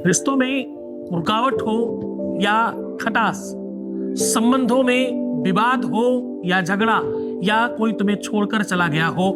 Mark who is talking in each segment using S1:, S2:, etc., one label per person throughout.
S1: रिश्तों में रुकावट हो या खटास, संबंधों में विवाद हो या झगड़ा, या कोई तुम्हें छोड़कर चला गया हो,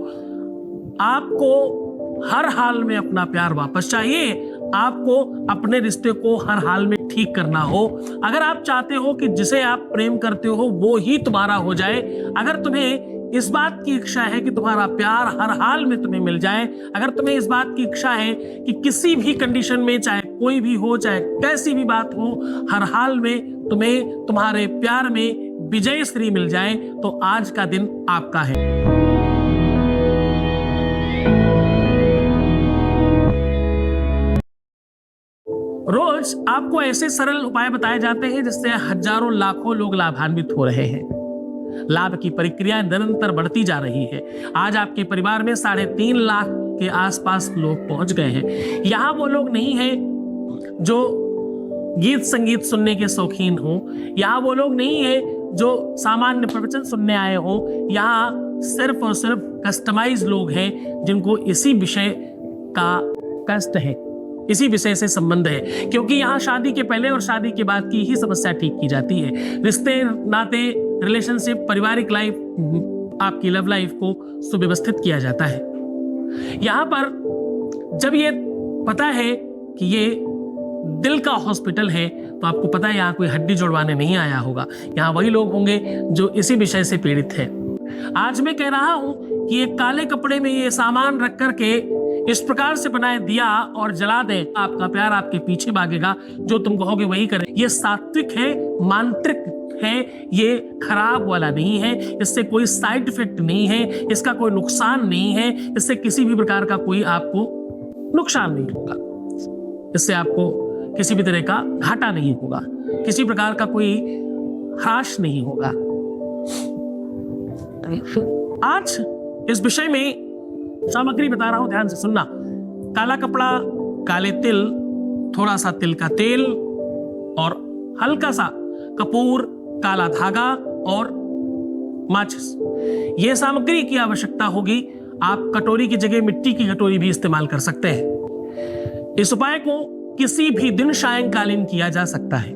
S1: आपको हर हाल में अपना प्यार वापस चाहिए। आपको अपने रिश्ते को हर हाल में ठीक करना हो। अगर आप चाहते हो कि जिसे आप प्रेम करते हो वो ही तुम्हारा हो जाए, अगर तुम्हें इस बात की इच्छा है कि तुम्हारा प्यार हर हाल में तुम्हें मिल जाए, अगर तुम्हें इस बात की इच्छा है कि किसी भी कंडीशन में, चाहे कोई भी हो, चाहे कैसी भी बात हो, हर हाल में तुम्हें तुम्हारे प्यार में विजय श्री मिल जाए, तो आज का दिन आपका है। रोज आपको ऐसे सरल उपाय बताए जाते हैं जिससे हजारों लाखों लोग लाभान्वित हो रहे हैं। लाभ की प्रक्रिया निरंतर बढ़ती जा रही है। आज आपके परिवार में 3.5 लाख के आसपास लोग पहुंच गए हैं। यहाँ वो लोग नहीं हैं जो गीत संगीत सुनने के शौकीन हो, यहाँ वो लोग नहीं है जो सामान्य प्रवचन सुनने आए हो। यहाँ सिर्फ और सिर्फ कस्टमाइज लोग हैं जिनको इसी विषय का कष्ट है, इसी विषय से संबंध है, क्योंकि यहाँ शादी के पहले और शादी के बाद की ही समस्या ठीक की जाती है। रिश्ते नाते, रिलेशनशिप, पारिवारिक लाइफ, आपकी लव लाइफ को सुव्यवस्थित किया जाता है। यहाँ पर जब ये पता है कि ये दिल का हॉस्पिटल है, तो आपको पता है यहाँ कोई हड्डी जोड़वाने नहीं आया होगा। यहाँ वही लोग होंगे जो इसी विषय से पीड़ित है। आज मैं कह रहा हूं कि एक काले कपड़े में ये सामान रख करके इस प्रकार से बनाए दिया और जला दे, आपका प्यार आपके पीछे भागेगा, जो तुम कहोगे वही करे। ये सात्विक है, मांत्रिक है, ये खराब वाला नहीं है, इससे कोई साइड इफेक्ट नहीं है, इसका कोई नुकसान नहीं है, इससे किसी भी प्रकार का कोई आपको नुकसान नहीं होगा, इससे आपको किसी भी तरह का घाटा नहीं होगा, किसी प्रकार का कोई ह्रास नहीं होगा। आज इस विषय में सामग्री बता रहा हूं, ध्यान से सुनना। काला कपड़ा, काले तिल, थोड़ा सा तिल का तेल और हल्का सा कपूर, काला धागा और माचिस, यह सामग्री की आवश्यकता होगी। आप कटोरी की जगह मिट्टी की कटोरी भी इस्तेमाल कर सकते हैं। इस उपाय को किसी भी दिन सायंकालीन किया जा सकता है।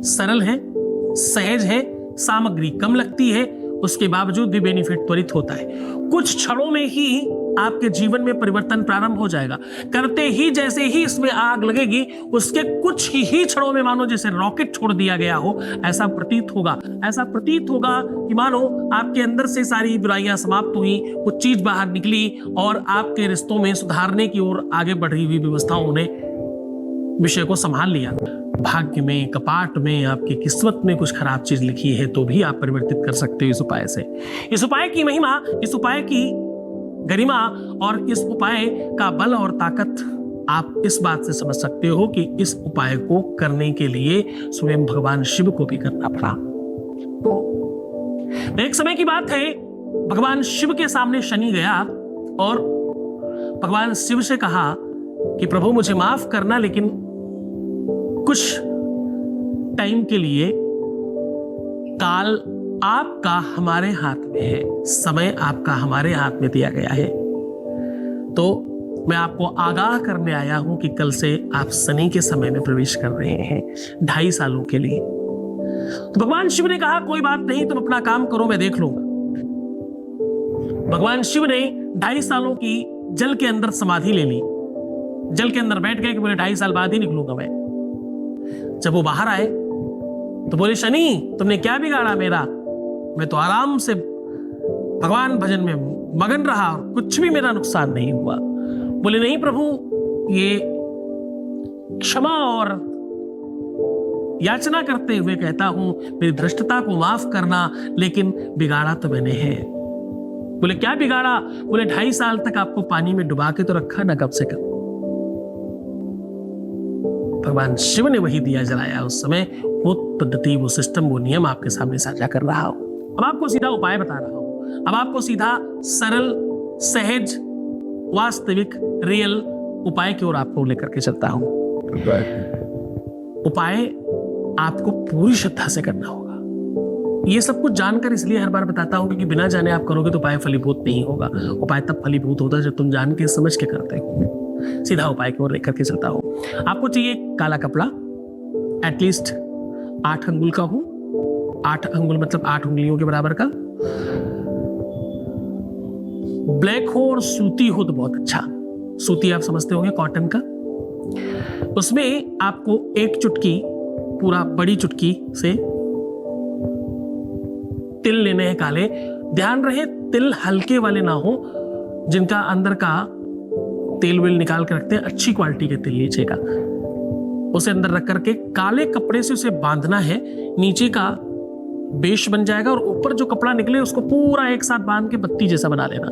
S1: सरल है, सहज है, सामग्री कम लगती है, उसके बावजूद भी बेनिफिट त्वरित होता है। कुछ क्षणों में ही आपके जीवन में परिवर्तन प्रारंभ हो जाएगा। करते ही जैसे ही इसमें आग लगेगी, उसके कुछ ही क्षणों में मानो जैसे रॉकेट छोड़ दिया गया हो, ऐसा प्रतीत होगा। ऐसा प्रतीत होगा कि मानो आपके अंदर से सारी बुराइयां समाप्त हुई, कुछ चीज बाहर निकली और आपके रिश्तों में सुधारने की ओर आगे बढ़ी हुई व्यवस्थाओं ने विषय को संभाल लिया। भाग्य में, कपाट में, आपकी किस्मत में कुछ खराब चीज लिखी है तो भी आप परिवर्तित कर सकते हो इस उपाय से। इस उपाय की महिमा, इस उपाय की गरिमा और इस उपाय का बल और ताकत आप इस बात से समझ सकते हो कि इस उपाय को करने के लिए स्वयं भगवान शिव को भी करना पड़ा। तो एक समय की बात है, भगवान शिव के सामने शनि गया और भगवान शिव से कहा कि प्रभु मुझे माफ करना, लेकिन कुछ टाइम के लिए काल आपका हमारे हाथ में है, समय आपका हमारे हाथ में दिया गया है, तो मैं आपको आगाह करने आया हूं कि कल से आप शनि के समय में प्रवेश कर रहे हैं 2.5 सालों के लिए। तो भगवान शिव ने कहा कोई बात नहीं, तुम अपना काम करो, मैं देख लूंगा। भगवान शिव ने 2.5 सालों की जल के अंदर समाधि ले ली, जल के अंदर बैठ गए कि बोले 2.5 साल बाद ही निकलूंगा मैं। जब वो बाहर आए तो बोले शनि तुमने क्या बिगाड़ा मेरा, मैं तो आराम से भगवान भजन में मगन रहा और कुछ भी मेरा नुकसान नहीं हुआ। बोले नहीं प्रभु, ये क्षमा और याचना करते हुए कहता हूं, मेरी धृष्टता को माफ करना, लेकिन बिगाड़ा तो मैंने है। बोले क्या बिगाड़ा? बोले 2.5 साल तक आपको पानी में डुबा के तो रखा ना कम से कम। भगवान शिव ने वही दिया जलाया उस समय, वो पद्धति, वो सिस्टम, वो नियम आपके सामने साझा कर रहा हूं। अब आपको सीधा उपाय बता रहा हूं। अब आपको सीधा सरल, सहज, वास्तविक, रियल उपाय की ओर आपको लेकर के चलता हूं। उपाय आपको पूरी श्रद्धा से करना होगा। ये सब कुछ जानकर इसलिए हर बार बताता हूं क्योंकि बिना जाने आप करोगे तो उपाय फलीभूत नहीं होगा। उपाय तब फलीभूत होता है जब तुम जान के समझ के करते हो। सीधा उपाय की ओर लेकर के चलता हूं। आपको चाहिए काला कपड़ा, एटलीस्ट 8 अंगुल का हो। 8 अंगुल मतलब 8 उंगलियों के बराबर का। ब्लैक हो और सूती हो तो बहुत अच्छा। सूती आप समझते होंगे, कॉटन का। उसमें आपको 1 चुटकी, पूरा बड़ी चुटकी से तिल लेने हैं काले। ध्यान रहे तिल हल्के वाले ना हो, जिनका अंदर का तेल वेल निकाल के रखते हैं, अच्छी क्वालिटी के तिल लीजिएगा। उसे अंदर रख करके काले कपड़े से उसे बांधना है। नीचे का बेश बन जाएगा और ऊपर जो कपड़ा निकले उसको पूरा एक साथ बांध के बत्ती जैसा बना लेना।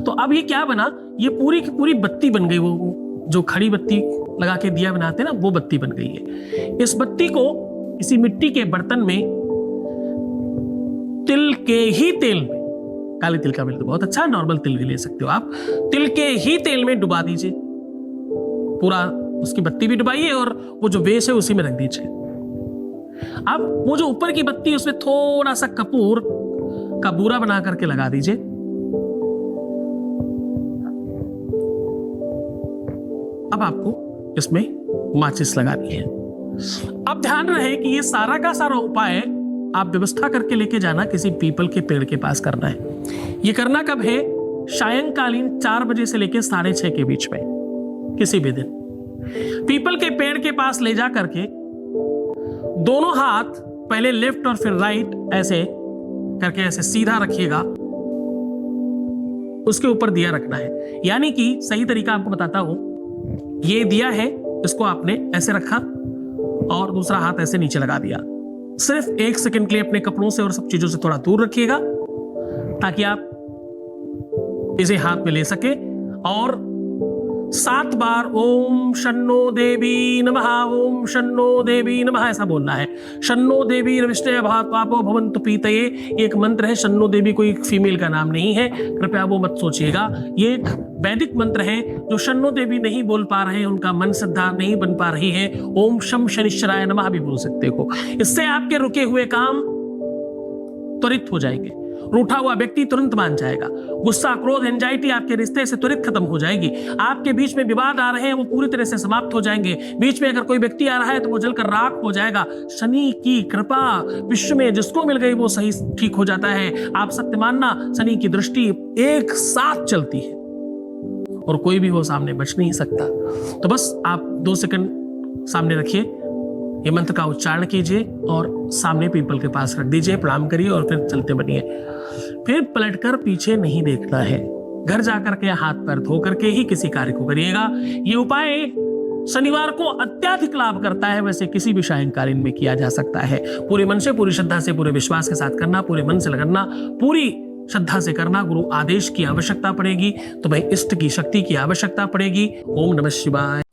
S1: तो अब ये क्या बना, ये पूरी की पूरी बत्ती बन गई। वो जो खड़ी बत्ती लगा के दिया बनाते हैं ना, वो बत्ती बन गई है। इस बत्ती को किसी मिट्टी के बर्तन में तिल के ही तेल में, काले तिल का मिल तो बहुत अच्छा, नॉर्मल तिल भी ले सकते हो आप, तिल के ही तेल में डुबा दीजिए। पूरा उसकी बत्ती भी डुबाइए और वो जो बेस है उसी में रख दीजिए। अब वो जो ऊपर की बत्ती है उसमें थोड़ा सा कपूर का बूरा बना करके लगा दीजिए। अब आपको इसमें माचिस लगानी है। अब ध्यान रहे कि ये सारा का सारा उपाय आप व्यवस्था करके लेके जाना किसी पीपल के पेड़ के पास करना है। ये करना कब है? सायंकालीन 4 बजे से लेके 6:30 के बीच में, किसी भी दिन। पीपल के पेड़ के पास ले जा करके दोनों हाथ पहले लेफ्ट और फिर राइट ऐसे करके ऐसे सीधा रखिएगा। उसके ऊपर दिया रखना है। यानी कि सही तरीका आपको बताता हूं, ये दिया है, इसको आपने ऐसे रखा और दूसरा हाथ ऐसे नीचे लगा दिया। सिर्फ 1 सेकंड के लिए अपने कपड़ों से और सब चीजों से थोड़ा दूर रखिएगा ताकि आप इसे हाथ में ले सके। और 7 बार ओम शन्नो देवी नमः, ओम शन्नो देवी नमः ऐसा बोलना है। शन्नो देवी रविष्टे भातो भवन्तु पीतये, एक मंत्र है। शन्नो देवी कोई फीमेल का नाम नहीं है, कृपया वो मत सोचिएगा। ये एक वैदिक मंत्र है। जो शन्नो देवी नहीं बोल पा रहे हैं, उनका मन श्रद्धा नहीं बन पा रही है, ओम शम शनिश्चराय नमः भी बोल सकते हो। इससे आपके रुके हुए काम त्वरित हो जाएंगे। रूठा हुआ व्यक्ति तुरंत मान जाएगा। गुस्सा, क्रोध, एंजाइटी आपके रिश्ते से तुरंत खत्म हो जाएगी। आपके बीच में विवाद आ रहे हैं, वो पूरी तरह से समाप्त हो जाएंगे। बीच में अगर कोई व्यक्ति आ रहा है तो वो जलकर राख हो जाएगा। शनि की कृपा विश्व में जिसको मिल गई वो सही ठीक हो जाता है। आप सत्य मानना, शनि की दृष्टि एक साथ चलती है और कोई भी वो सामने बच नहीं सकता। तो बस आप 2 सेकंड सामने रखिए, ये मंत्र का उच्चारण कीजिए और सामने पीपल के पास रख दीजिए, प्रणाम करिए और फिर चलते बनिए। फिर पलटकर पीछे नहीं देखना है। घर जाकर के हाथ पैर धो करके ही किसी कार्य को करिएगा। ये उपाय शनिवार को अत्यधिक लाभ करता है। वैसे किसी भी सायंकालीन में किया जा सकता है। पूरे मन से, पूरी श्रद्धा से, पूरे विश्वास के साथ करना, पूरे मन से लगना, पूरी श्रद्धा से करना। गुरु आदेश की आवश्यकता पड़ेगी तो भाई इष्ट की शक्ति की आवश्यकता पड़ेगी। ओम नमः शिवाय।